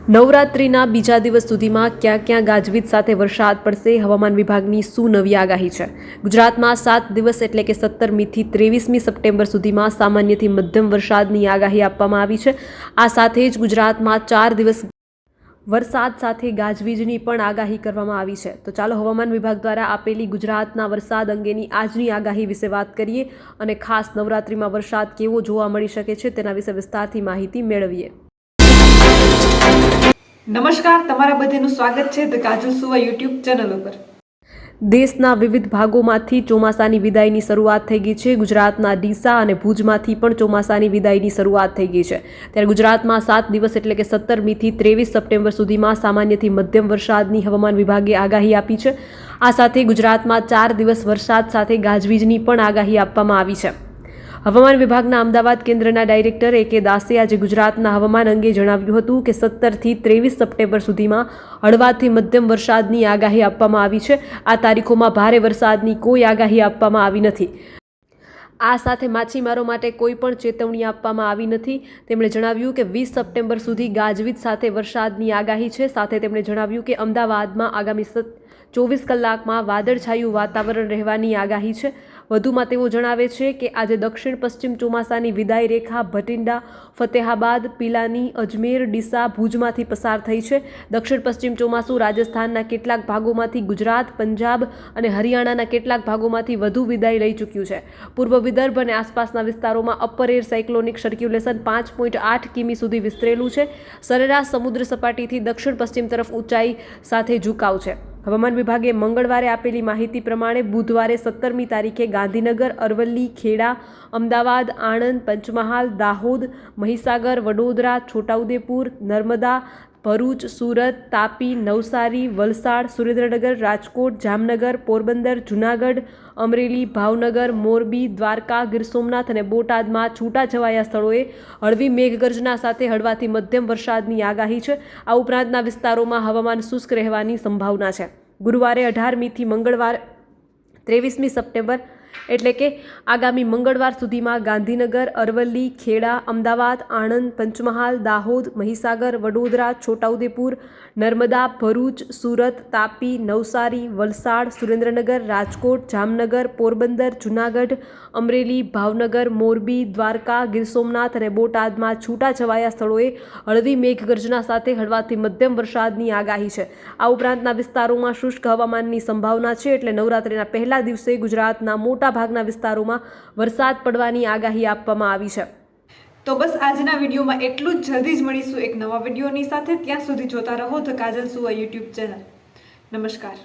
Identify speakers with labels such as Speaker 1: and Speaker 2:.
Speaker 1: નવરાત્રિના બીજા દિવસ સુધીમાં ક્યાં ક્યાં ગાજવીજ સાથે વરસાદ પડશે? હવામાન વિભાગની શું નવી આગાહી છે? ગુજરાતમાં 7 દિવસ એટલે કે 17મીથી 23મી સપ્ટેમ્બર સુધીમાં સામાન્યથી મધ્યમ વરસાદની આગાહી આપવામાં આવી છે। આ સાથે જ ગુજરાતમાં 4 દિવસ વરસાદ સાથે ગાજવીજની પણ આગાહી કરવામાં આવી છે। તો ચાલો હવામાન વિભાગ દ્વારા આપેલી ગુજરાતના વરસાદ અંગેની આજની આગાહી વિશે વાત કરીએ અને ખાસ નવરાત્રિમાં વરસાદ કેવો જોવા મળી શકે છે તેના વિશે વિસ્તારથી માહિતી મેળવીએ।
Speaker 2: નમસ્કાર, તમારા બધાનું સ્વાગત છે ધ કાજલ સુવા યુટ્યુબ ચેનલ ઉપર।
Speaker 1: દેશના વિવિધ ભાગોમાંથી ચોમાસાની વિદાયની શરૂઆત થઈ ગઈ છે। ગુજરાતના ડીસા અને ભુજમાંથી પણ ચોમાસાની વિદાયની શરૂઆત થઈ ગઈ છે। ત્યારે ગુજરાતમાં 7 દિવસ એટલે કે 17મીથી 23 સપ્ટેમ્બર સુધીમાં સામાન્યથી મધ્યમ વરસાદની હવામાન વિભાગે આગાહી આપી છે। આ સાથે ગુજરાતમાં 4 દિવસ વરસાદ સાથે ગાજવીજની પણ આગાહી આપવામાં આવી છે। હવામાન વિભાગના અમદાવાદ કેન્દ્રના ડાયરેક્ટર એ.કે. દાસે આજે ગુજરાતના હવામાન અંગે જણાવ્યું હતું કે 17થી 23 સપ્ટેમ્બર સુધીમાં હળવાથી મધ્યમ વરસાદની આગાહી આપવામાં આવી છે। આ તારીખોમાં ભારે વરસાદની કોઈ આગાહી આપવામાં આવી નથી। આ સાથે માછીમારો માટે કોઈ પણ ચેતવણી આપવામાં આવી નથી। તેમણે જણાવ્યું કે 20 સપ્ટેમ્બર સુધી ગાજવીજ સાથે વરસાદની આગાહી છે। સાથે તેમણે જણાવ્યું કે અમદાવાદમાં આગામી 24 કલાકમાં વાદળછાયું વાતાવરણ રહેવાની આગાહી છે। વધુમાં તેઓ જણાવે છે કે આજે દક્ષિણ પશ્ચિમ ચોમાસાની વિદાય રેખા ભટિંડા, ફતેહાબાદ, પિલાની, અજમેર, ડીસા, ભુજમાંથી પસાર થઈ છે। દક્ષિણ પશ્ચિમ ચોમાસું રાજસ્થાનના કેટલાક ભાગોમાંથી ગુજરાત, પંજાબ અને હરિયાણાના કેટલાક ભાગોમાંથી વધુ વિદાય લઈ ચૂક્યું છે। પૂર્વ વિદર્ભ અને આસપાસના વિસ્તારોમાં અપર એર સાયક્લોનિક સર્ક્યુલેશન 5.8 કિમી સુધી વિસ્તરેલું છે। સરેરાશ સમુદ્ર સપાટીથી દક્ષિણ પશ્ચિમ તરફ ઊંચાઈ સાથે ઝુકાવ છે। હવામાન વિભાગે મંગળવારે આપેલી માહિતી પ્રમાણે બુધવારે 17મી તારીખે ગાંધીનગર, અરવલ્લી, ખેડા, અમદાવાદ, આણંદ, પંચમહાલ, દાહોદ, મહીસાગર, વડોદરા, છોટાઉદેપુર, નર્મદા, ભરૂચ, સુરત, તાપી, નવસારી, વલસાડ, સુરેન્દ્રનગર, રાજકોટ, જામનગર, પોરબંદર, જૂનાગઢ, અમરેલી, ભાવનગર, મોરબી, દ્વારકા, ગીર સોમનાથ અને બોટાદમાં છૂટાછવાયા સ્થળોએ હળવી મેઘગર્જના સાથે હળવાથી મધ્યમ વરસાદની આગાહી છે। આ ઉપરાંતના વિસ્તારોમાં હવામાન શુષ્ક રહેવાની સંભાવના છે। ગુરુવારે 18મીથી મંગળવાર 23મી સપ્ટેમ્બર એટલે કે આગામી મંગળવાર સુધીમાં ગાંધીનગર, અરવલ્લી, ખેડા, અમદાવાદ, આણંદ, પંચમહાલ, દાહોદ, મહીસાગર, વડોદરા, છોટાઉદેપુર, નર્મદા, ભરૂચ, સુરત, તાપી, નવસારી, વલસાડ, સુરેન્દ્રનગર, રાજકોટ, જામનગર, પોરબંદર, જૂનાગઢ, અમરેલી, ભાવનગર, મોરબી, દ્વારકા, ગીર સોમનાથ અને બોટાદમાં છૂટાછવાયા સ્થળોએ હળવી મેઘગર્જના સાથે હળવાથી મધ્યમ વરસાદની આગાહી છે। આ ઉપરાંતના વિસ્તારોમાં શુષ્ક હવામાનની સંભાવના છે। એટલે નવરાત્રિના પહેલા દિવસે ગુજરાતના મોટા ભાગના વિસ્તારોમાં વરસાદ પડવાની આગાહી આપવામાં આવી છે।
Speaker 2: તો બસ આજના વિડીયોમાં એટલું જ। જલ્દી જ મળીશું એક નવા વિડીયોની સાથે। ત્યાં સુધી જોતા રહો ધ કાજલ સુવા યુટ્યુબ ચેનલ। નમસ્કાર।